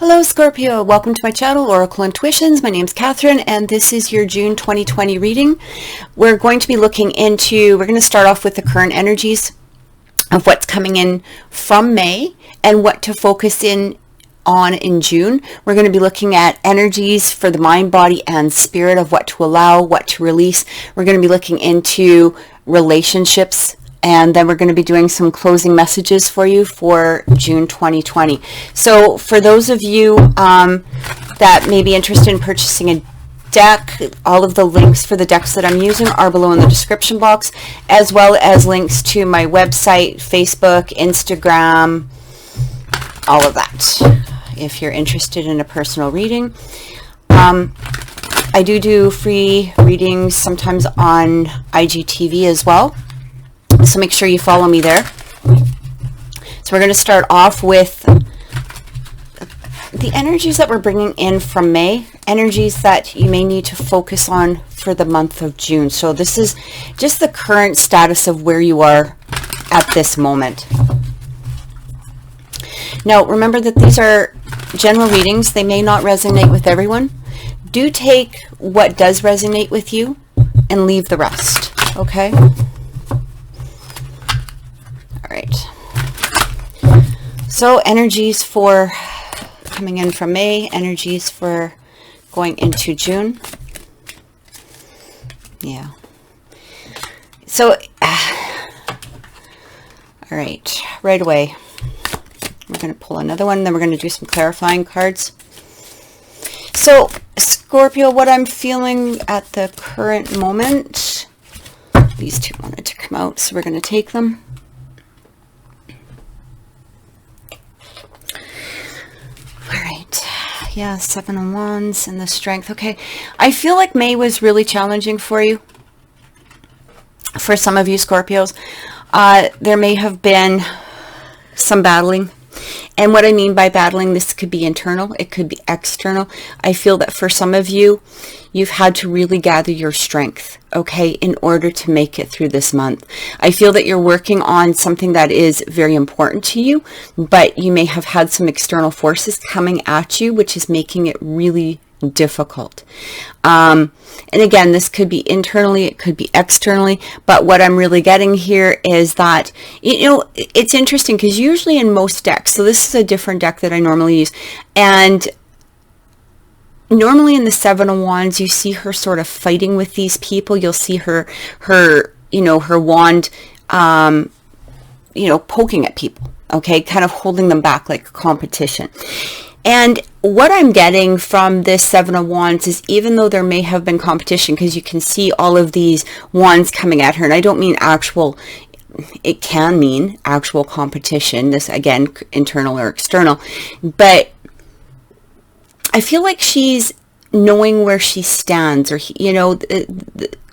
Hello Scorpio, welcome to my channel, Oracle Intuitions. My name is Catherine and this is your June 2020 reading. We're going to be looking into, we're going to start off with the current energies of what's coming in from May and what to focus on in June. We're going to be looking at energies for the mind, body, and spirit of what to allow, what to release. We're going to be looking into relationships, and then we're going to be doing some closing messages for you for June 2020. So for those of you that may be interested in purchasing a deck, all of the links for the decks that I'm using are below in the description box, as well as links to my website, Facebook, Instagram, all of that, if you're interested in a personal reading. I do free readings sometimes on IGTV as well. So make sure you follow me there. So we're going to start off with the energies that we're bringing in from May, energies that you may need to focus on for the month of June. So this is just the current status of where you are at this moment. Now, remember that these are general readings. They may not resonate with everyone. Do take what does resonate with you and leave the rest, okay? Right. So energies for coming in from May, energies for going into June. Yeah. So, all right away, we're going to pull another one, then we're going to do some clarifying cards. So, Scorpio, what I'm feeling at the current moment, these two wanted to come out, so we're going to take them. Yeah, 7 of Wands and the Strength. Okay, I feel like May was really challenging for you. For some of you Scorpios, there may have been some battling. And what I mean by battling, this could be internal, it could be external. I feel that for some of you, you've had to really gather your strength, okay, in order to make it through this month. I feel that you're working on something that is very important to you, but you may have had some external forces coming at you, which is making it really difficult. And again, this could be internally, it could be externally, but what I'm really getting here is that, you know, it's interesting because usually in most decks, so this is a different deck that I normally use, and normally in the 7 of Wands, you see her sort of fighting with these people. You'll see her wand, poking at people, okay, kind of holding them back like competition. And what I'm getting from this 7 of Wands is, even though there may have been competition, because you can see all of these wands coming at her, and I don't mean actual, it can mean actual competition, this again, internal or external, but I feel like she's knowing where she stands, or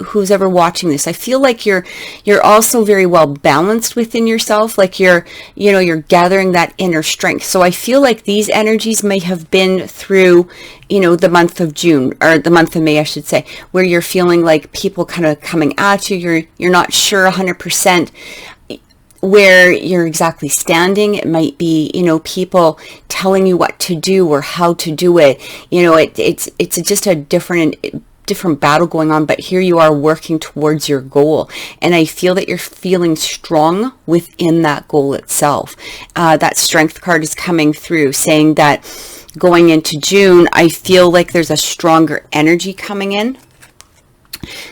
who's ever watching this. I feel like you're also very well balanced within yourself, like you're gathering that inner strength. So I feel like these energies may have been through, the month of June, or the month of May, I should say, where you're feeling like people kind of coming at you. You're not sure 100% where you're exactly standing. It might be, people telling you what to do or how to do it. It's just a different battle going on, but here you are working towards your goal. And I feel that you're feeling strong within that goal itself. That Strength card is coming through, saying that going into June, I feel like there's a stronger energy coming in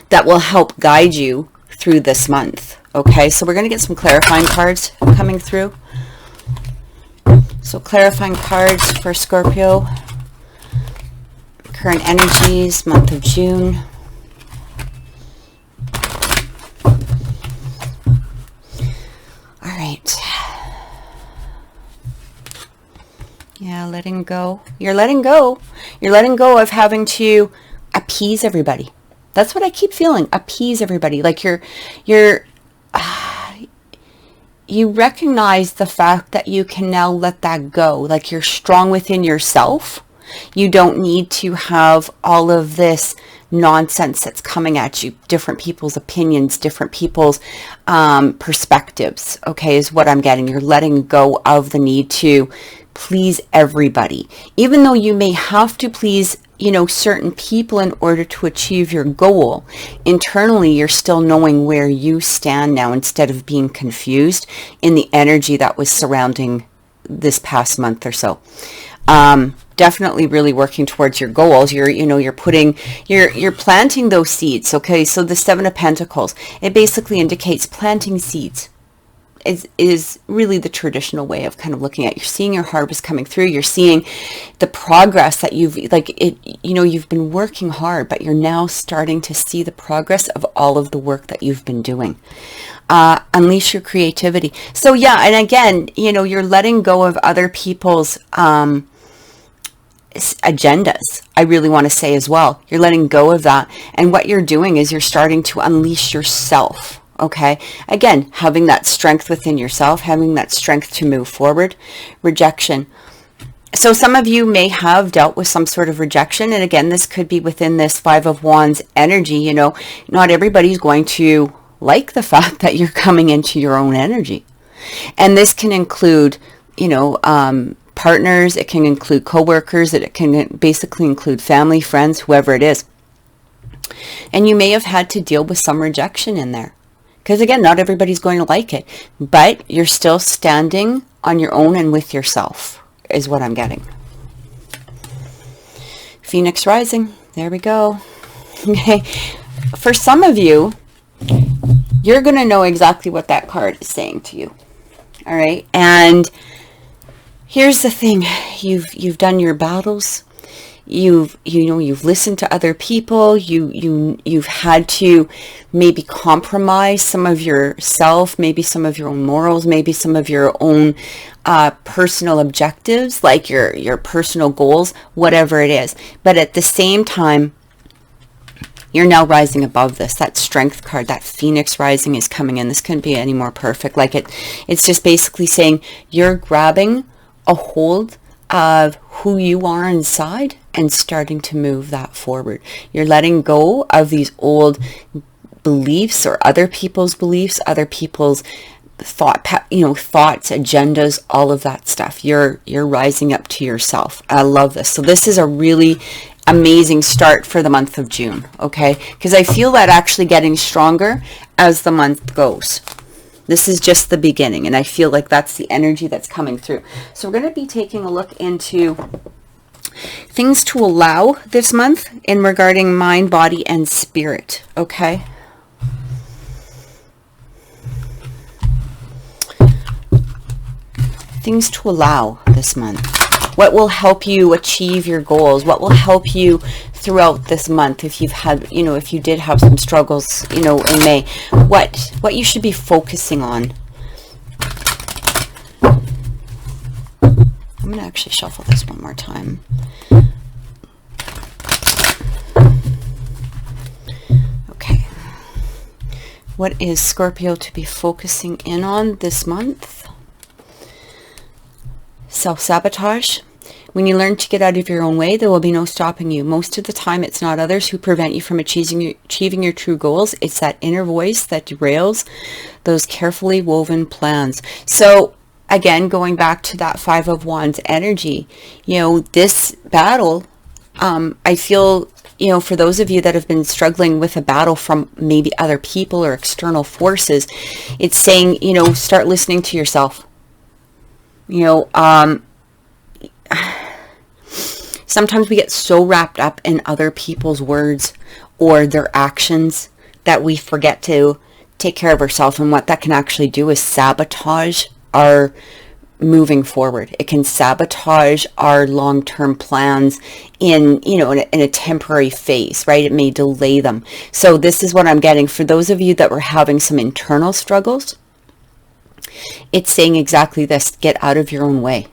that will help guide you through this month. Okay, so we're going to get some clarifying cards coming through. So clarifying cards for Scorpio. Current energies, month of June. All right. Yeah, letting go. You're letting go. You're letting go of having to appease everybody. That's what I keep feeling. Appease everybody. Like you recognize the fact that you can now let that go. Like you're strong within yourself. You don't need to have all of this nonsense that's coming at you, different people's opinions, different people's perspectives, okay, is what I'm getting. You're letting go of the need to please everybody, even though you may have to please, you know, certain people in order to achieve your goal. Internally, you're still knowing where you stand now, instead of being confused in the energy that was surrounding this past month or so. Definitely really working towards your goals. You're planting those seeds. Okay. So the Seven of Pentacles, it basically indicates planting seeds is really the traditional way of kind of looking at. You're seeing your harvest coming through. You're seeing the progress that you've been working hard, but you're now starting to see the progress of all of the work that you've been doing. Unleash your creativity. So yeah, and again, you're letting go of other people's agendas, I really want to say as well. You're letting go of that. And what you're doing is you're starting to unleash yourself. Okay. Again, having that strength within yourself, having that strength to move forward. Rejection. So some of you may have dealt with some sort of rejection. And again, this could be within this Five of Wands energy. Not everybody's going to like the fact that you're coming into your own energy. And this can include, partners, it can include co-workers, it can basically include family, friends, whoever it is. And you may have had to deal with some rejection in there. Because again, not everybody's going to like it. But you're still standing on your own and with yourself, is what I'm getting. Phoenix rising. There we go. Okay. For some of you, you're going to know exactly what that card is saying to you. All right. And here's the thing. You've done your battles. You've listened to other people. You've had to maybe compromise some of yourself, maybe some of your own morals, maybe some of your own personal objectives, like your personal goals, whatever it is. But at the same time, you're now rising above this. That strength card, that Phoenix rising is coming in. This couldn't be any more perfect. Like it's just basically saying you're grabbing a hold of who you are inside and starting to move that forward. You're letting go of these old beliefs or other people's beliefs, other people's thoughts, agendas, all of that stuff. You're rising up to yourself. I love this. So this is a really amazing start for the month of June, okay? Because I feel that actually getting stronger as the month goes. This is just the beginning, and I feel like that's the energy that's coming through. So we're going to be taking a look into things to allow this month in regarding mind, body, and spirit, okay? Things to allow this month. What will help you achieve your goals? What will help you throughout this month if you've had, if you did have some struggles, in May? What you should be focusing on. I'm going to actually shuffle this one more time. Okay. What is Scorpio to be focusing in on this month? Self-sabotage. When you learn to get out of your own way, there will be no stopping you. Most of the time, it's not others who prevent you from achieving your true goals. It's that inner voice that derails those carefully woven plans. So again, going back to that Five of Wands energy, this battle, I feel, for those of you that have been struggling with a battle from maybe other people or external forces, it's saying, start listening to yourself. Sometimes we get so wrapped up in other people's words or their actions that we forget to take care of ourselves. And what that can actually do is sabotage our moving forward. It can sabotage our long-term plans in a temporary phase, right? It may delay them. So this is what I'm getting. For those of you that were having some internal struggles, it's saying exactly this: get out of your own way.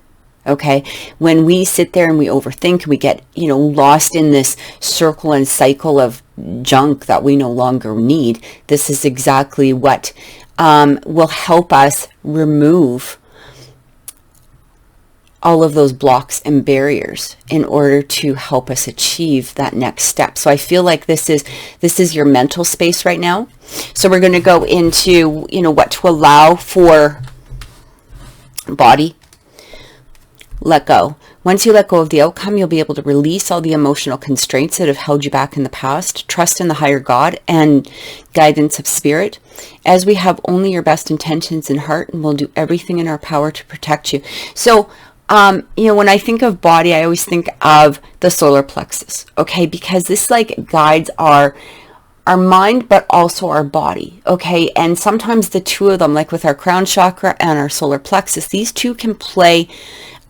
Okay, when we sit there and we overthink, we get, lost in this circle and cycle of junk that we no longer need. This is exactly what will help us remove all of those blocks and barriers in order to help us achieve that next step. So I feel like this is your mental space right now. So we're going to go into, what to allow for body. Let go. Once you let go of the outcome, you'll be able to release all the emotional constraints that have held you back in the past. Trust in the higher God and guidance of spirit, as we have only your best intentions in heart, and we'll do everything in our power to protect you. So, when I think of body, I always think of the solar plexus, okay? Because this guides our mind, but also our body, okay? And sometimes the two of them, like with our crown chakra and our solar plexus, these two can play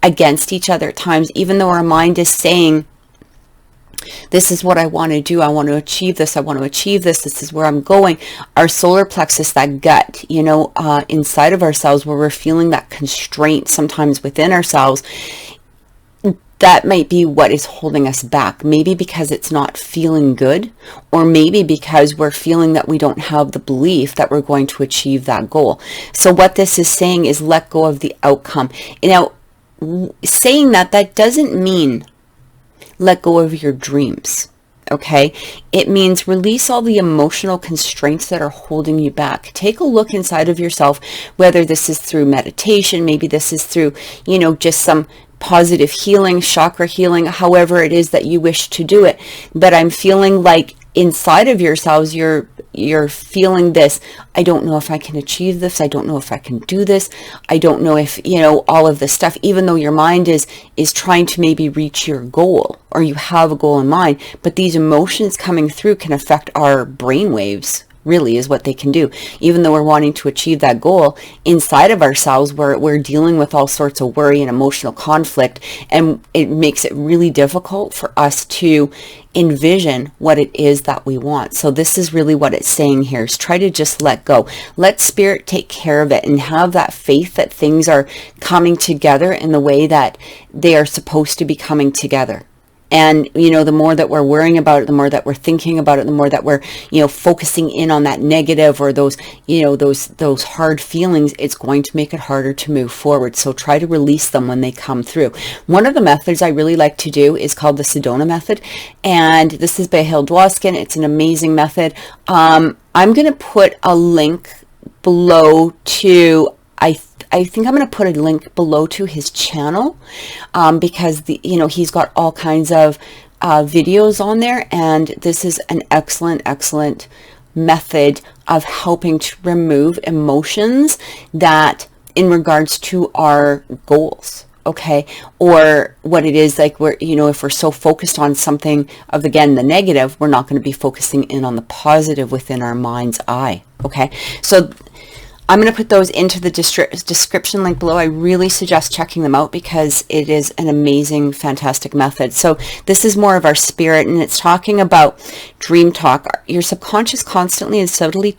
against each other at times, even though our mind is saying, this is what I want to do. I want to achieve this. I want to achieve this. This is where I'm going. Our solar plexus, that gut, inside of ourselves, where we're feeling that constraint sometimes within ourselves, that might be what is holding us back. Maybe because it's not feeling good, or maybe because we're feeling that we don't have the belief that we're going to achieve that goal. So what this is saying is let go of the outcome. Now, saying that doesn't mean let go of your dreams, okay? It means release all the emotional constraints that are holding you back. Take a look inside of yourself, whether this is through meditation, maybe this is through, just some positive healing, chakra healing, however it is that you wish to do it. But I'm feeling like inside of yourselves, you're feeling this, I don't know if I can achieve this. I don't know if I can do this. I don't know if, all of this stuff, even though your mind is trying to maybe reach your goal, or you have a goal in mind, but these emotions coming through can affect our brain waves, really is what they can do. Even though we're wanting to achieve that goal, inside of ourselves, we're dealing with all sorts of worry and emotional conflict, and it makes it really difficult for us to envision what it is that we want. So this is really what it's saying here, is try to just let go. Let spirit take care of it, and have that faith that things are coming together in the way that they are supposed to be coming together. And, the more that we're worrying about it, the more that we're thinking about it, the more that we're, focusing in on that negative or those, those hard feelings, it's going to make it harder to move forward. So try to release them when they come through. One of the methods I really like to do is called the Sedona method. And this is by Hill Dwoskin. It's an amazing method. I'm going to put a link below to, I think I'm going to put a link below to his channel, because he's got all kinds of videos on there, and this is an excellent method of helping to remove emotions that in regards to our goals, okay, or what it is like we're, if we're so focused on something of, again, the negative, we're not going to be focusing in on the positive within our mind's eye, okay? So I'm going to put those into the description link below. I really suggest checking them out because it is an amazing, fantastic method. So this is more of our spirit, and it's talking about dream talk. Your subconscious constantly and subtly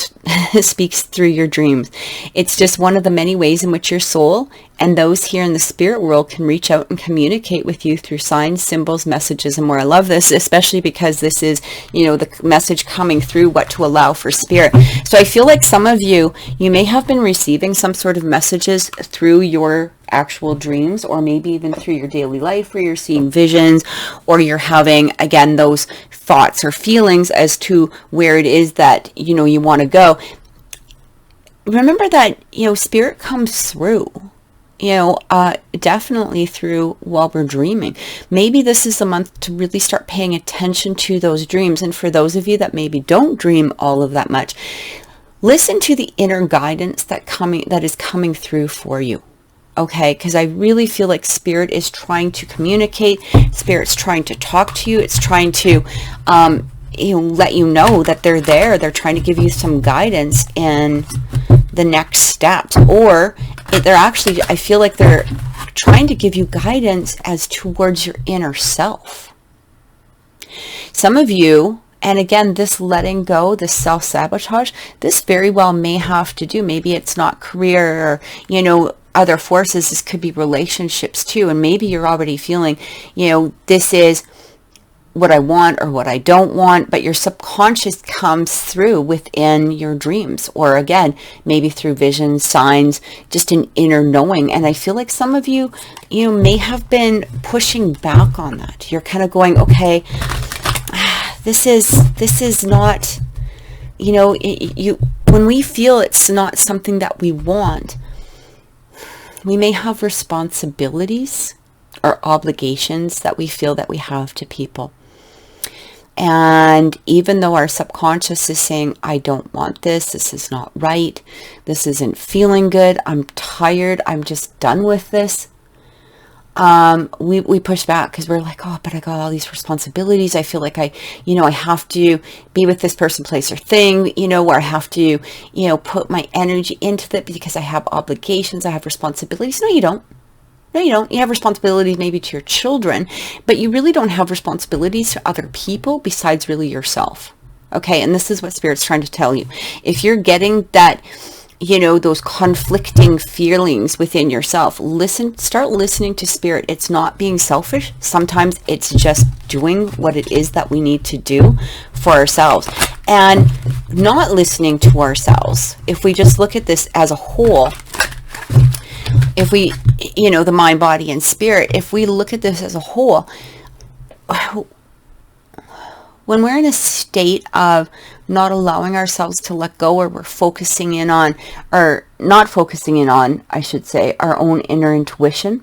speaks through your dreams. It's just one of the many ways in which your soul and those here in the spirit world can reach out and communicate with you through signs, symbols, messages, and more. I love this, especially because this is, the message coming through what to allow for spirit. So I feel like some of you may have been receiving some sort of messages through your actual dreams, or maybe even through your daily life where you're seeing visions, or you're having, again, those thoughts or feelings as to where it is that, you want to go. Remember that, spirit comes through. Definitely through while we're dreaming. Maybe this is the month to really start paying attention to those dreams. And for those of you that maybe don't dream all of that much, listen to the inner guidance that is coming through for you. Okay, because I really feel like spirit is trying to communicate. Spirit's trying to talk to you. It's trying to let you know that they're there. They're trying to give you some guidance in the next steps, or they're actually, I feel like they're trying to give you guidance as towards your inner self. Some of you, and again, this letting go, this self-sabotage, this very well may have to do, maybe it's not career or, other forces. This could be relationships too. And maybe you're already feeling, this is what I want or what I don't want, but your subconscious comes through within your dreams, or again, maybe through visions, signs, just an inner knowing. And I feel like some of you, you may have been pushing back on that. You're kind of going, okay, this is not, when we feel it's not something that we want, we may have responsibilities or obligations that we feel that we have to people. And even though our subconscious is saying, I don't want this, this is not right, this isn't feeling good, I'm tired, I'm just done with this, we push back because we're like, oh, but I got all these responsibilities. I feel like I have to be with this person, place, or thing, where I have to, put my energy into it because I have obligations, I have responsibilities. No, you don't. No, you don't. You have responsibilities maybe to your children, but you really don't have responsibilities to other people besides really yourself. Okay. And this is what Spirit's trying to tell you. If you're getting that, those conflicting feelings within yourself, start listening to Spirit. It's not being selfish. Sometimes it's just doing what it is that we need to do for ourselves, and not listening to ourselves. If we just look at this as a whole, if we, the mind, body, and spirit, if we look at this as a whole, when we're in a state of not allowing ourselves to let go, or we're focusing in on, or not focusing in on, I should say, our own inner intuition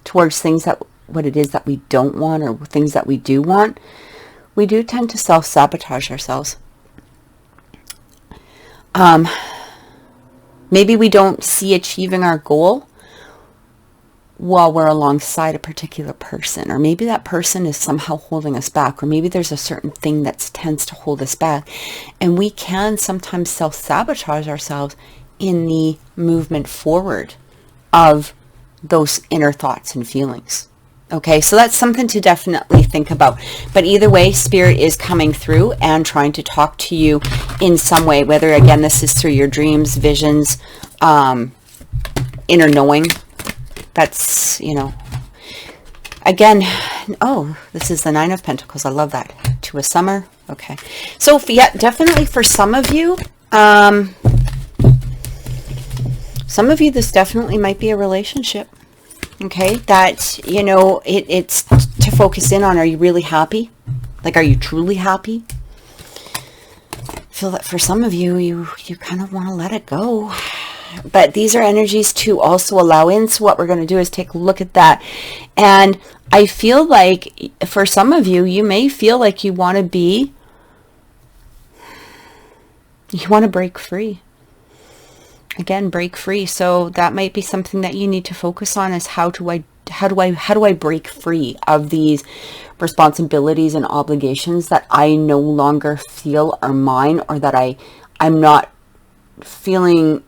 towards things what it is that we don't want, or things that we do want, we do tend to self-sabotage ourselves. Maybe we don't see achieving our goal while we're alongside a particular person, or maybe that person is somehow holding us back, or maybe there's a certain thing that tends to hold us back, and we can sometimes self-sabotage ourselves in the movement forward of those inner thoughts and feelings. Okay, so that's something to definitely think about. But either way, Spirit is coming through and trying to talk to you in some way, whether, again, this is through your dreams, visions, inner knowing. That's, again, oh, this is the Nine of Pentacles. I love that. To a summer. Okay. So, yeah, definitely for some of you, this definitely might be a relationship. Okay, that, it's to focus in on, are you really happy? Like, are you truly happy? I feel that for some of you, you kind of want to let it go. But these are energies to also allow in. So what we're going to do is take a look at that. And I feel like for some of you, you may feel like you want to break free. Again, break free. So that might be something that you need to focus on, is how do I break free of these responsibilities and obligations that I no longer feel are mine, or that I'm not feeling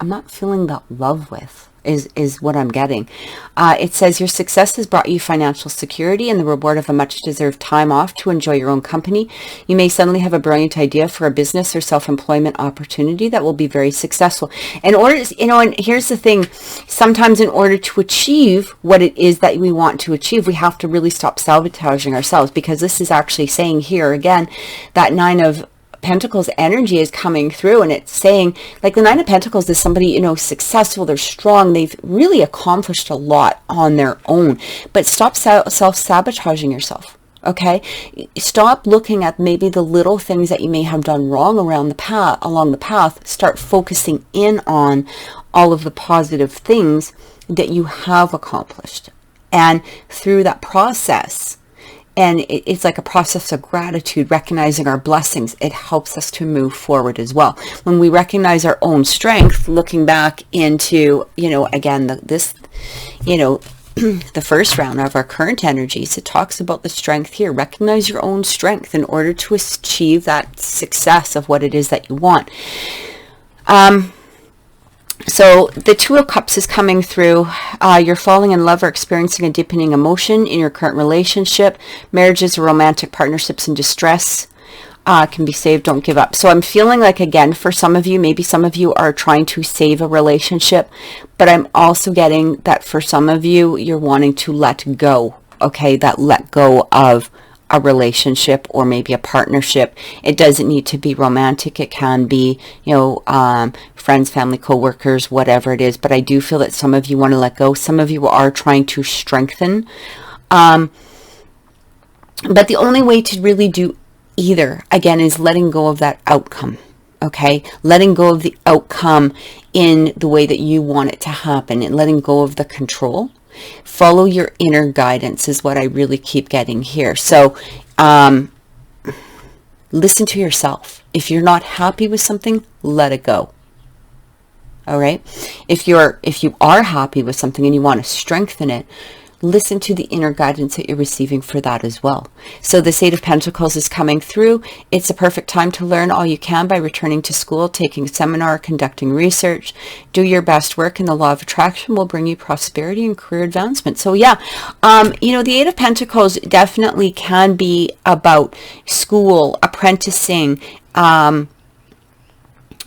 that love with, is what I'm getting. It says your success has brought you financial security and the reward of a much deserved time off to enjoy your own company. You may suddenly have a brilliant idea for a business or self-employment opportunity that will be very successful. In order, and here's the thing, sometimes in order to achieve what it is that we want to achieve, we have to really stop sabotaging ourselves, because this is actually saying here again, that Nine of Pentacles energy is coming through, and it's saying, like, the Nine of Pentacles is somebody, successful, they're strong, they've really accomplished a lot on their own. But stop self-sabotaging yourself. Okay, stop looking at maybe the little things that you may have done wrong along the path. Start focusing in on all of the positive things that you have accomplished, and through that process, and it's like a process of gratitude, recognizing our blessings. It helps us to move forward as well. When we recognize our own strength, looking back into, again, the first round of our current energies, it talks about the strength here. Recognize your own strength in order to achieve that success of what it is that you want. So the Two of Cups is coming through. You're falling in love or experiencing a deepening emotion in your current relationship. Marriages or romantic partnerships in distress can be saved. Don't give up. So I'm feeling like, again, for some of you, maybe some of you are trying to save a relationship, but I'm also getting that for some of you, you're wanting to let go. Okay, that let go of a relationship or maybe a partnership. It doesn't need to be romantic. It can be, friends, family, co-workers, whatever it is. But I do feel that some of you want to let go. Some of you are trying to strengthen. But the only way to really do either, again, is letting go of that outcome. Okay, letting go of the outcome in the way that you want it to happen, and letting go of the control. Follow your inner guidance is what I really keep getting here. So listen to yourself. If you're not happy with something, let it go. All right. If you are happy with something and you want to strengthen it, listen to the inner guidance that you're receiving for that as well. So the Eight of Pentacles is coming through. It's a perfect time to learn all you can by returning to school, taking a seminar, conducting research. Do your best work, and the law of attraction will bring you prosperity and career advancement. So yeah, the Eight of Pentacles definitely can be about school, apprenticing,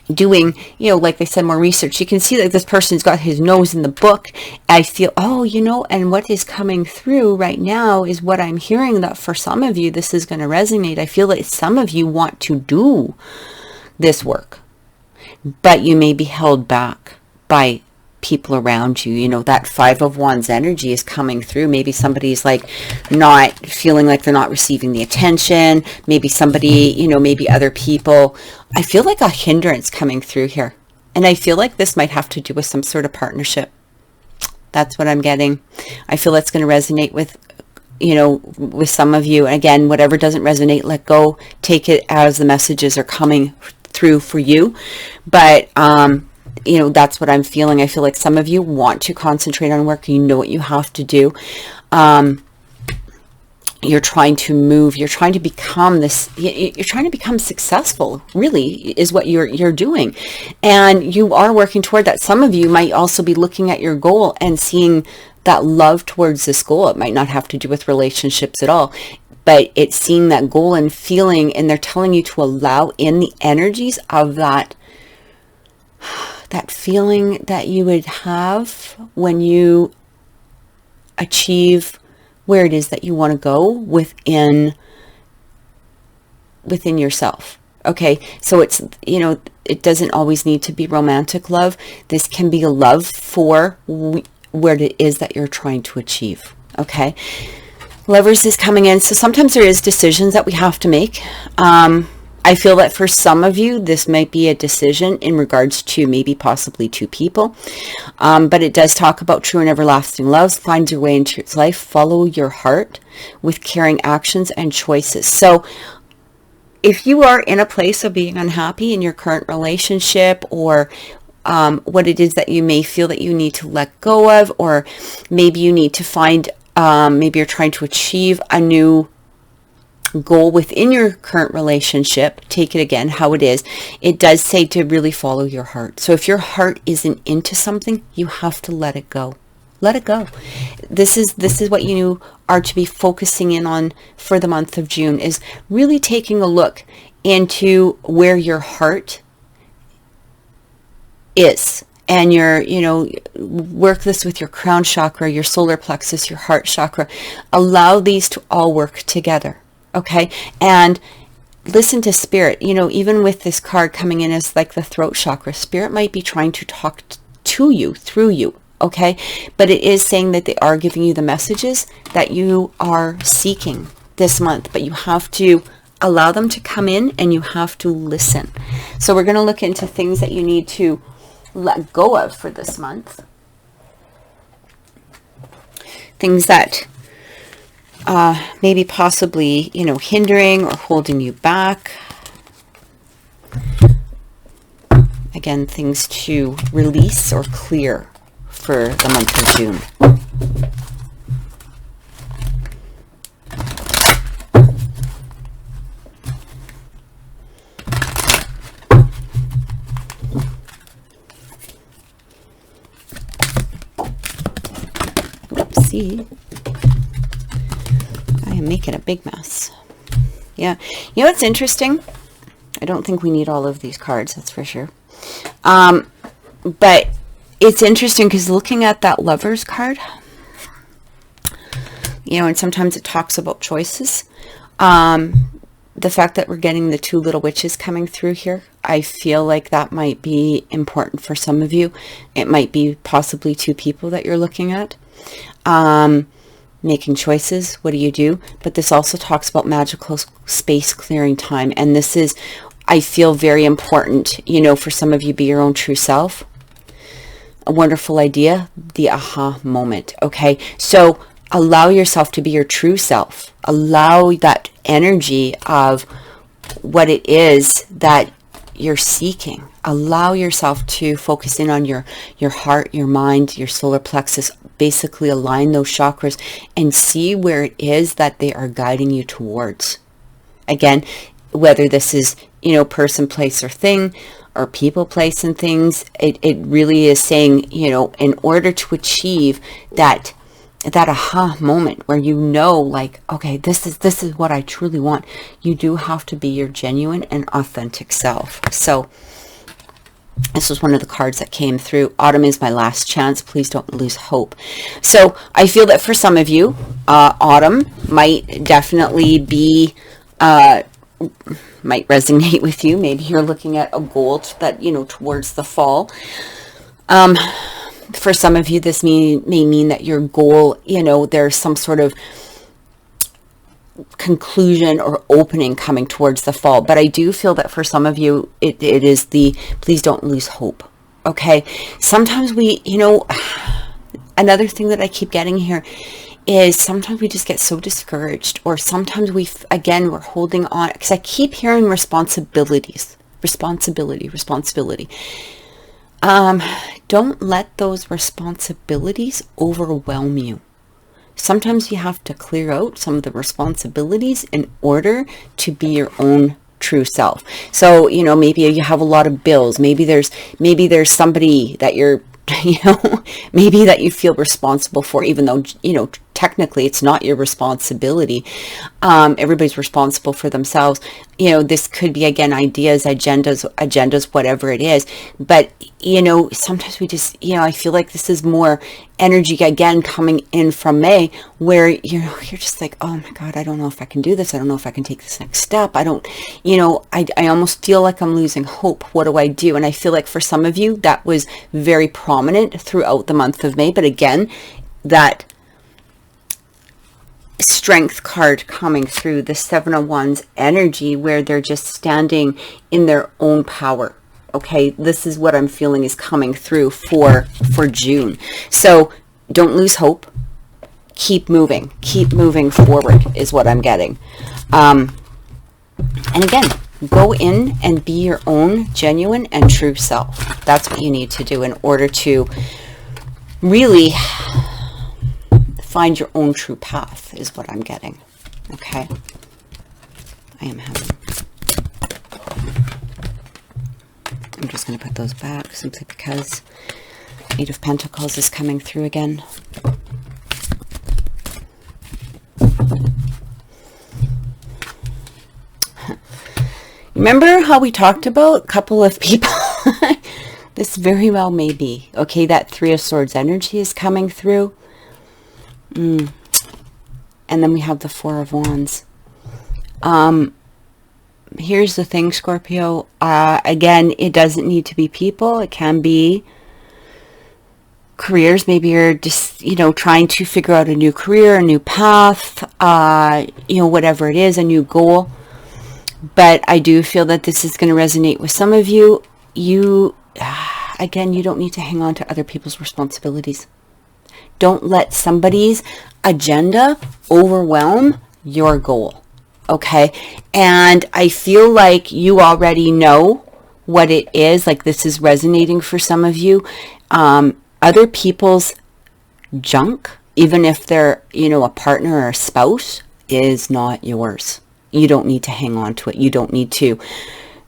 doing, like I said, more research. You can see that this person's got his nose in the book. I feel, and what is coming through right now is what I'm hearing, that for some of you, this is going to resonate. I feel that some of you want to do this work, but you may be held back by people around you. That Five of Wands energy is coming through. Maybe somebody's like not feeling like they're not receiving the attention. Maybe somebody, maybe other people. I feel like a hindrance coming through here. And I feel like this might have to do with some sort of partnership. That's what I'm getting. I feel that's going to resonate with, with some of you. And again, whatever doesn't resonate, let go. Take it as the messages are coming through for you. But, that's what I'm feeling. I feel like some of you want to concentrate on work. You know what you have to do. You're trying to move. You're trying to become this. You're trying to become successful, really, is what you're doing. And you are working toward that. Some of you might also be looking at your goal and seeing that love towards this goal. It might not have to do with relationships at all, but it's seeing that goal and feeling, and they're telling you to allow in the energies of that feeling that you would have when you achieve where it is that you want to go within yourself. Okay, so it's, it doesn't always need to be romantic love. This can be a love for where it is that you're trying to achieve. Okay, Lovers is coming in. So sometimes there is decisions that we have to make. I feel that for some of you, this might be a decision in regards to maybe possibly two people. But it does talk about true and everlasting love. Find your way into your life. Follow your heart with caring actions and choices. So if you are in a place of being unhappy in your current relationship, or what it is that you may feel that you need to let go of, or maybe you need to find, maybe you're trying to achieve a new goal within your current relationship, take it again how it is. It does say to really follow your heart. So if your heart isn't into something, you have to let it go. Let it go. This is what you are to be focusing in on for the month of June, is really taking a look into where your heart is. And work this with your crown chakra, your solar plexus, your heart chakra. Allow these to all work together. Okay, and listen to spirit. Even with this card coming in as like the throat chakra, spirit might be trying to talk to you, through you. Okay, but it is saying that they are giving you the messages that you are seeking this month, but you have to allow them to come in and you have to listen. So we're going to look into things that you need to let go of for this month. Things that maybe possibly, hindering or holding you back. Again, things to release or clear for the month of June. Oopsie. I am making a big mess. Yeah. It's interesting. I don't think we need all of these cards, that's for sure. But it's interesting because looking at that Lovers card, and sometimes it talks about choices. The fact that we're getting the two little witches coming through here, I feel like that might be important for some of you. It might be possibly two people that you're looking at. Making choices. What do you do? But this also talks about magical space clearing time. And this is, I feel, very important, you know, for some of you, be your own true self. A wonderful idea, the aha moment. Okay. So allow yourself to be your true self. Allow that energy of what it is that you're seeking. Allow yourself to focus in on your heart, your mind, your solar plexus. Basically align those chakras and see where it is that they are guiding you towards. Again, whether this is, you know, person, place, or thing, or people, place, and things, it really is saying, you know, in order to achieve that aha moment where you know, like, okay, this is what I truly want, you do have to be your genuine and authentic self. So this was one of the cards that came through. Autumn is my last chance. Please don't lose hope. So I feel that for some of you, autumn might definitely be, might resonate with you. Maybe you're looking at a goal that, you know, towards the fall. For some of you, this may mean that your goal, you know, there's some sort of conclusion or opening coming towards the fall. But I do feel that for some of you, it is the please don't lose hope. Okay. Sometimes we, you know, another thing that I keep getting here is sometimes we just get so discouraged, or sometimes we're holding on, because I keep hearing responsibility. Don't let those responsibilities overwhelm you. Sometimes you have to clear out some of the responsibilities in order to be your own true self. So, you know, maybe you have a lot of bills. Maybe there's somebody that you're, you know, maybe that you feel responsible for, even though, you know, technically it's not your responsibility. Everybody's responsible for themselves. You know, this could be, again, ideas, agendas, whatever it is. But, you know, sometimes we just, you know, I feel like this is more energy, again, coming in from May, where, you know, you're just like, oh my God, I don't know if I can do this. I don't know if I can take this next step. I don't, you know, I almost feel like I'm losing hope. What do I do? And I feel like for some of you, that was very prominent throughout the month of May. But again, that strength card coming through, the Seven of Wands energy, where they're just standing in their own power. Okay, this is what I'm feeling is coming through for June. So don't lose hope. Keep moving forward is what I'm getting. And again, go in and be your own genuine and true self. That's what you need to do in order to really find your own true path is what I'm getting. Okay. I'm just going to put those back simply because Eight of Pentacles is coming through again. Remember how we talked about a couple of people? This very well may be. Okay, that Three of Swords energy is coming through. And then we have the Four of Wands. Here's the thing, Scorpio. Again, it doesn't need to be people. It can be careers. Maybe you're just, you know, trying to figure out a new career, a new path, you know, whatever it is, a new goal. But I do feel that this is going to resonate with some of you. Again, you don't need to hang on to other people's responsibilities. Don't let somebody's agenda overwhelm your goal. Okay. And I feel like you already know what it is. Like this is resonating for some of you. Other people's junk, even if they're, you know, a partner or a spouse, is not yours. You don't need to hang on to it. You don't need to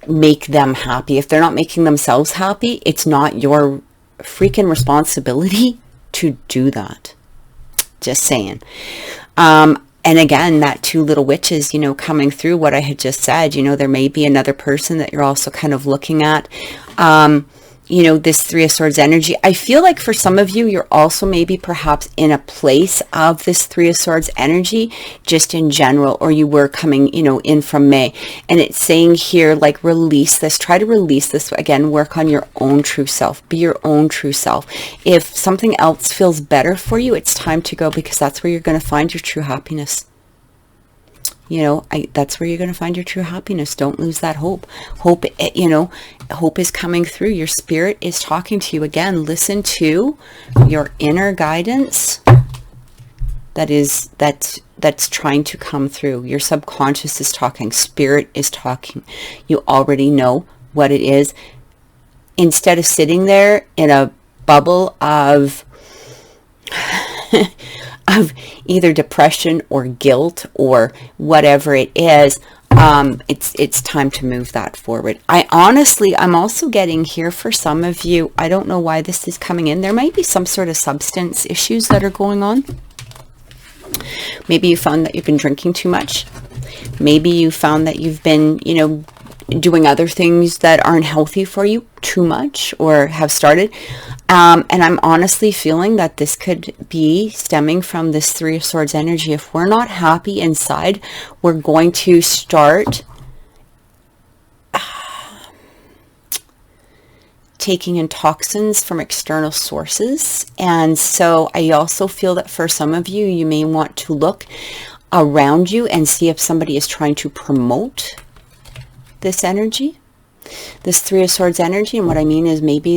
make them happy. If they're not making themselves happy, it's not your freaking responsibility to do that. Just saying. And again, that two little witches, you know, coming through what I had just said, you know, there may be another person that you're also kind of looking at. you know, this Three of Swords energy. I feel like for some of you, you're also maybe perhaps in a place of this Three of Swords energy, just in general, or you were coming, you know, in from May. And it's saying here, like, release this, try to release this. Again, work on your own true self, be your own true self. If something else feels better for you, it's time to go, because that's where you're going to find your true happiness. You know, that's where you're going to find your true happiness. Don't lose that hope. Hope, you know, hope is coming through. Your spirit is talking to you. Again, listen to your inner guidance that's trying to come through. Your subconscious is talking. Spirit is talking. You already know what it is. Instead of sitting there in a bubble of of either depression or guilt or whatever it is, it's time to move that forward. I'm also getting here for some of you, I don't know why this is coming in. There might be some sort of substance issues that are going on. Maybe you found that you've been drinking too much. Maybe you found that you've been, you know, doing other things that aren't healthy for you too much, or have started. And I'm honestly feeling that this could be stemming from this Three of Swords energy. If we're not happy inside, we're going to start taking in toxins from external sources. And so I also feel that for some of you, you may want to look around you and see if somebody is trying to promote this energy, this Three of Swords energy. And what I mean is maybe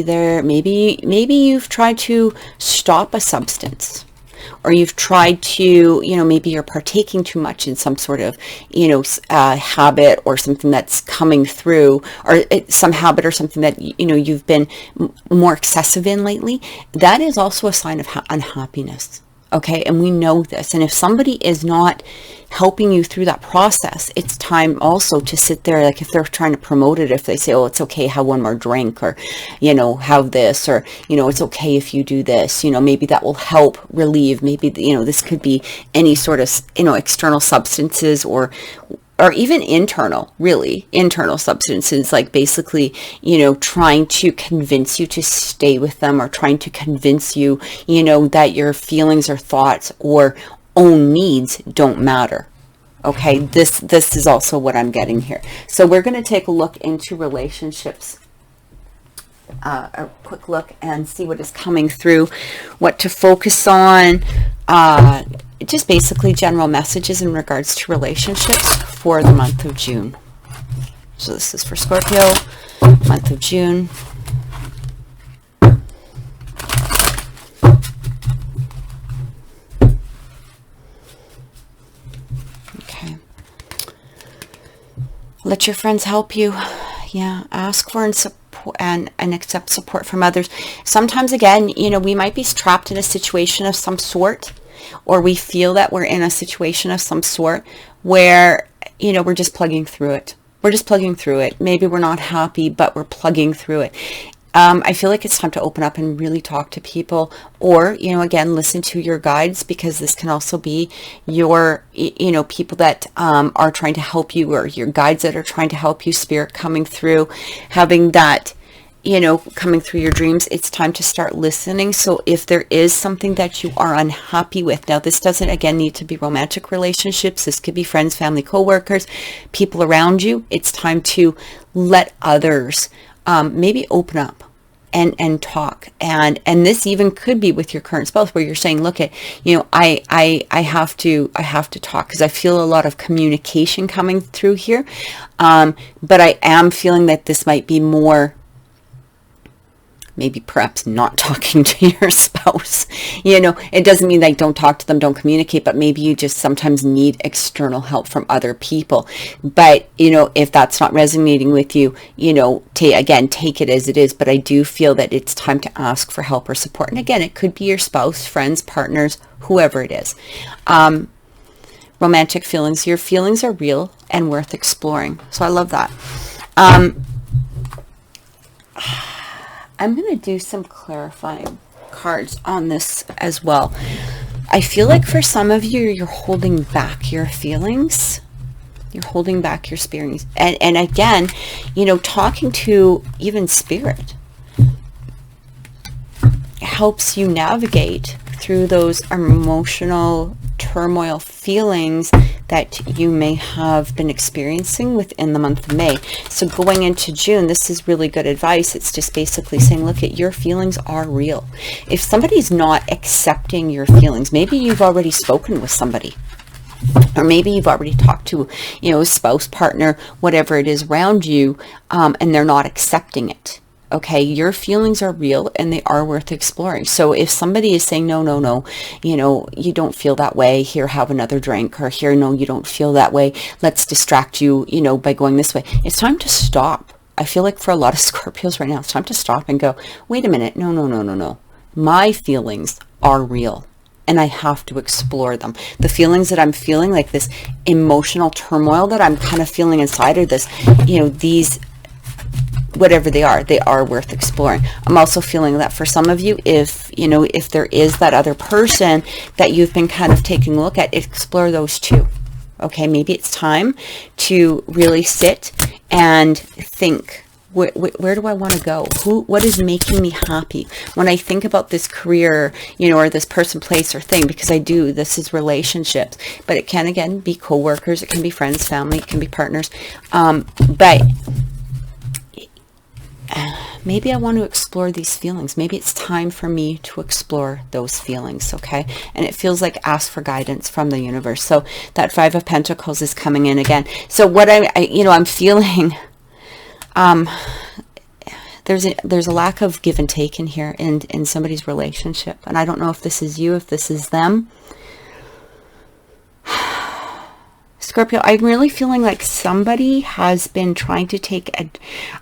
you've tried to stop a substance, or you've tried to, you know, maybe you're partaking too much in some sort of, you know, habit or something that's coming through, or some habit or something that, you know, you've been more excessive in lately. That is also a sign of unhappiness. Okay, and we know this. And if somebody is not helping you through that process, it's time also to sit there. Like, if they're trying to promote it, if they say, oh, it's okay, have one more drink, or, you know, have this, or, you know, it's okay if you do this, you know, maybe that will help relieve. Maybe, you know, this could be any sort of, you know, external substances, or even internal substances, like basically, you know, trying to convince you to stay with them, or trying to convince you, you know, that your feelings or thoughts or own needs don't matter. Okay, this is also what I'm getting here. So we're going to take a look into relationships, a quick look, and see what is coming through, what to focus on, just basically general messages in regards to relationships for the month of June. So this is for Scorpio, month of June. Okay. Let your friends help you. Yeah, ask for and support and accept support from others. Sometimes, again, you know, we might be trapped in a situation of some sort, or we feel that we're in a situation of some sort where, you know, we're just plugging through it. Maybe we're not happy, but we're plugging through it. I feel like it's time to open up and really talk to people, or, you know, again, listen to your guides, because this can also be your, you know, people that are trying to help you, or your guides that are trying to help you, spirit coming through, having that, you know, coming through your dreams. It's time to start listening. So if there is something that you are unhappy with, now this doesn't, again, need to be romantic relationships. This could be friends, family, co-workers, people around you. It's time to let others maybe open up and talk. And this even could be with your current spouse, where you're saying, look, you know, I have to talk, because I feel a lot of communication coming through here. But I am feeling that this might be more, maybe perhaps not talking to your spouse. You know, it doesn't mean like don't talk to them, don't communicate, but maybe you just sometimes need external help from other people. But, you know, if that's not resonating with you, you know, take it as it is. But I do feel that it's time to ask for help or support. And again, it could be your spouse, friends, partners, whoever it is. Romantic feelings. Your feelings are real and worth exploring. So I love that. I'm going to do some clarifying cards on this as well. I feel like for some of you, you're holding back your feelings. You're holding back your feelings. And again, you know, talking to even spirit, helps you navigate through those emotional turmoil feelings that you may have been experiencing within the month of May. So going into June, this is really good advice. It's just basically saying, look, at your feelings are real. If somebody's not accepting your feelings, maybe you've already spoken with somebody, or maybe you've already talked to, a spouse, partner, whatever it is around you, and they're not accepting it. Okay, your feelings are real and they are worth exploring. So if somebody is saying, no, you don't feel that way, here, have another drink, or here, no, you don't feel that way, let's distract you, by going this way. It's time to stop. I feel like for a lot of Scorpios right now, it's time to stop and go, wait a minute, no. My feelings are real. And I have to explore them. The feelings that I'm feeling, like this emotional turmoil that I'm kind of feeling inside, or this, these, whatever they are worth exploring. I'm also feeling that for some of you, if there is that other person that you've been kind of taking a look at, explore those too. Okay, maybe it's time to really sit and think, where do I want to go? What is making me happy? When I think about this career, or this person, place, or thing, because this is relationships, but it can, again, be co-workers, it can be friends, family, it can be partners. But maybe I want to explore these feelings. Maybe it's time for me to explore those feelings, okay? And it feels like ask for guidance from the universe. So that Five of Pentacles is coming in again. So what I'm feeling, there's a lack of give and take in here in somebody's relationship. And I don't know if this is you, if this is them. Scorpio, I'm really feeling like somebody has been trying to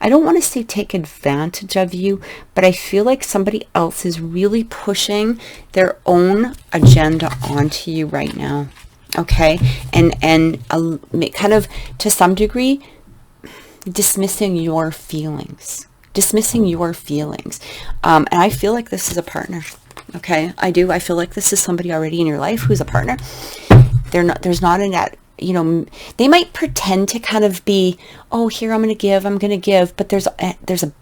I don't want to say take advantage of you, but I feel like somebody else is really pushing their own agenda onto you right now. Okay? And kind of, to some degree, dismissing your feelings. And I feel like this is a partner. Okay? I do. I feel like this is somebody already in your life who's a partner. There's not in that, they might pretend to kind of be, oh, here, I'm going to give, but there's an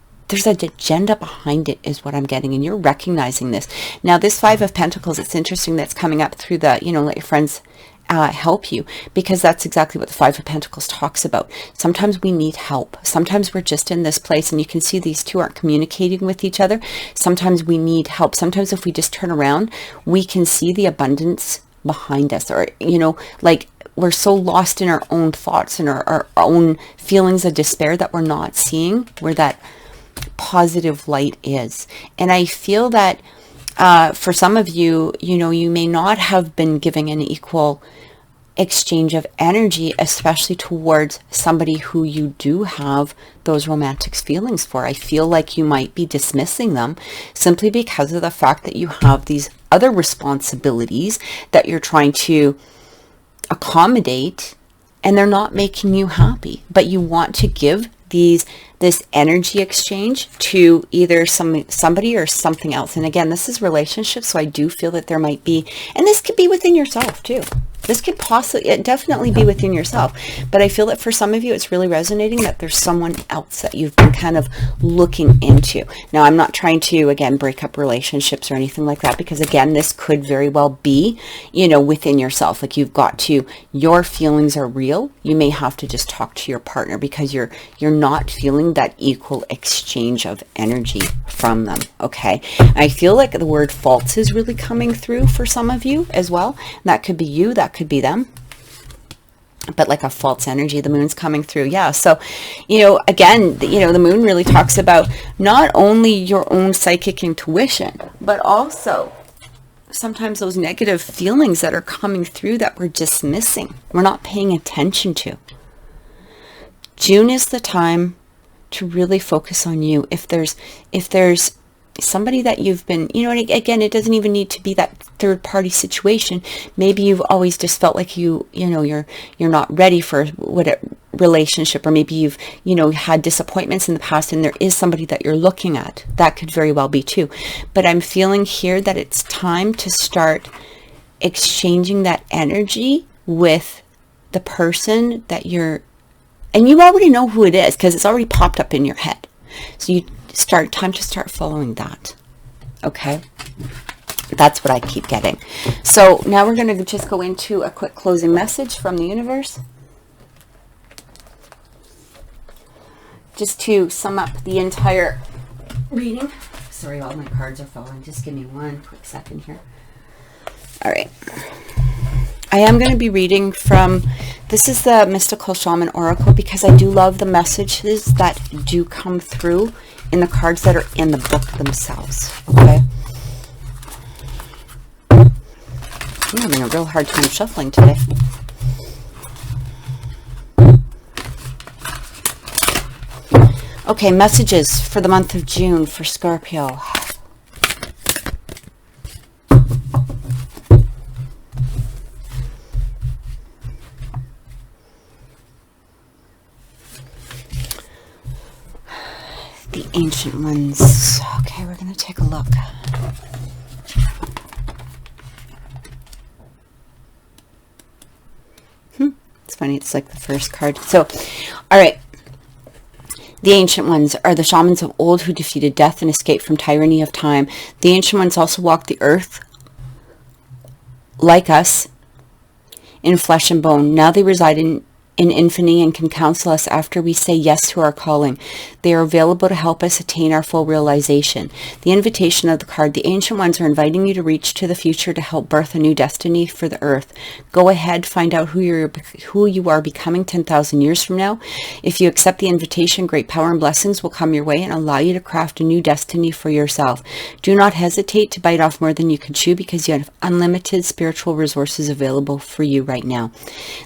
agenda behind it, is what I'm getting, and you're recognizing this. Now, this Five of Pentacles, it's interesting that's coming up through the, let your friends help you, because that's exactly what the Five of Pentacles talks about. Sometimes we need help. Sometimes we're just in this place, and you can see these two aren't communicating with each other. Sometimes we need help. Sometimes if we just turn around, we can see the abundance behind us, or, like, we're so lost in our own thoughts and our own feelings of despair that we're not seeing where that positive light is. And I feel that for some of you, you may not have been giving an equal exchange of energy, especially towards somebody who you do have those romantic feelings for. I feel like you might be dismissing them simply because of the fact that you have these other responsibilities that you're trying to accommodate, and they're not making you happy, but you want to give this energy exchange to either somebody or something else. And again, this is relationships, so I do feel that there might be, and this could be within yourself too. This could definitely be within yourself. But I feel that for some of you, it's really resonating that there's someone else that you've been kind of looking into. Now, I'm not trying to, again, break up relationships or anything like that, because again, this could very well be, within yourself. Like, your feelings are real. You may have to just talk to your partner because you're not feeling that equal exchange of energy from them. Okay. I feel like the word false is really coming through for some of you as well. And that could be you. That could be them, but like a false energy. The moon's coming through. Yeah. So, again, the moon really talks about not only your own psychic intuition, but also sometimes those negative feelings that are coming through that we're dismissing, we're not paying attention to. June is the time to really focus on you. If there's somebody that you've been, and again, it doesn't even need to be that third party situation. Maybe you've always just felt like you're not ready for what relationship, or maybe you've, had disappointments in the past and there is somebody that you're looking at. That could very well be too. But I'm feeling here that it's time to start exchanging that energy with the person that and you already know who it is because it's already popped up in your head. So time to start following that. Okay. That's what I keep getting. So now we're going to just go into a quick closing message from the universe. Just to sum up the entire reading. Sorry, all my cards are falling. Just give me one quick second here. All right. I am going to be reading from, this is the Mystical Shaman Oracle, because I do love the messages that do come through in the cards that are in the book themselves. Okay. I'm having a real hard time shuffling today. Okay, messages for the month of June for Scorpio. The ancient ones. Okay, we're going to take a look. It's funny, it's like the first card. So, all right. The ancient ones are the shamans of old who defeated death and escaped from tyranny of time. The ancient ones also walked the earth like us in flesh and bone. Now they reside in infamy and can counsel us after we say yes to our calling. They are available to help us attain our full realization. The invitation of the card, the ancient ones are inviting you to reach to the future to help birth a new destiny for the earth. Go ahead, find out who you are becoming 10,000 years from now. If you accept the invitation, great power and blessings will come your way and allow you to craft a new destiny for yourself. Do not hesitate to bite off more than you can chew, because you have unlimited spiritual resources available for you right now.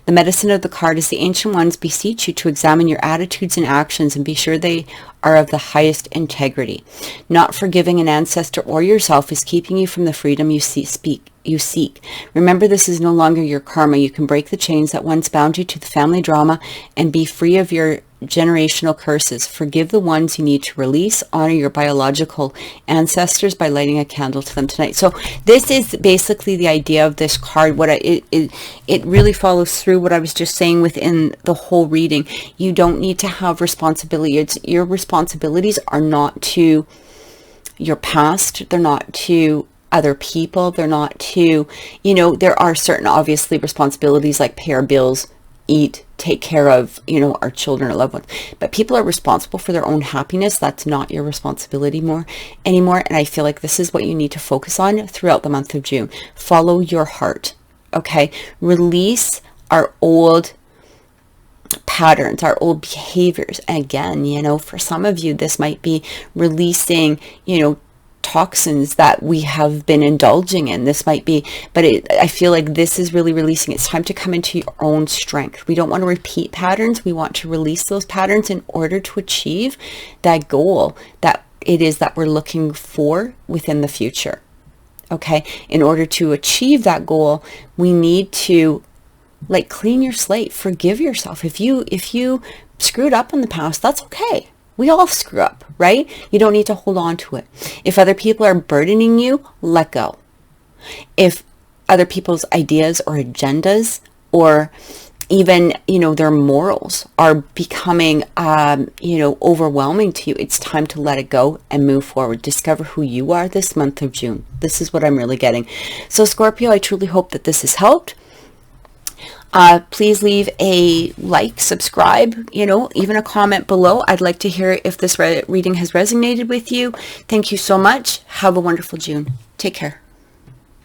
The medicine of the card is the ancient ones beseech you to examine your attitudes and actions and be sure they are of the highest integrity. Not forgiving an ancestor or yourself is keeping you from the freedom you seek. Remember, this is no longer your karma. You can break the chains that once bound you to the family drama and be free of your generational curses. Forgive the ones you need to release. Honor your biological ancestors by lighting a candle to them tonight. So this is basically the idea of this card. It really follows through what I was just saying within the whole reading. You don't need to have responsibility. Your responsibilities are not to your past. They're not to other people. They're not to, there are certain obviously responsibilities like pay our bills, eat, take care of, our children or loved ones. But people are responsible for their own happiness. That's not your responsibility anymore. And I feel like this is what you need to focus on throughout the month of June. Follow your heart. Okay. Release our old patterns, our old behaviors. And again, for some of you, this might be releasing, toxins that we have been indulging in. This might be, but I feel like this is really releasing. It's time to come into your own strength. We don't want to repeat patterns. We want to release those patterns in order to achieve that goal that it is that we're looking for within the future. Okay. In order to achieve that goal, we need to clean your slate, forgive yourself. If you screwed up in the past, that's okay. We all screw up, right? You don't need to hold on to it. If other people are burdening you, let go. If other people's ideas or agendas or even, their morals are becoming, overwhelming to you, it's time to let it go and move forward. Discover who you are this month of June. This is what I'm really getting. So Scorpio, I truly hope that this has helped. Please leave a like, subscribe, even a comment below. I'd like to hear if this reading has resonated with you. Thank you so much. Have a wonderful June. Take care.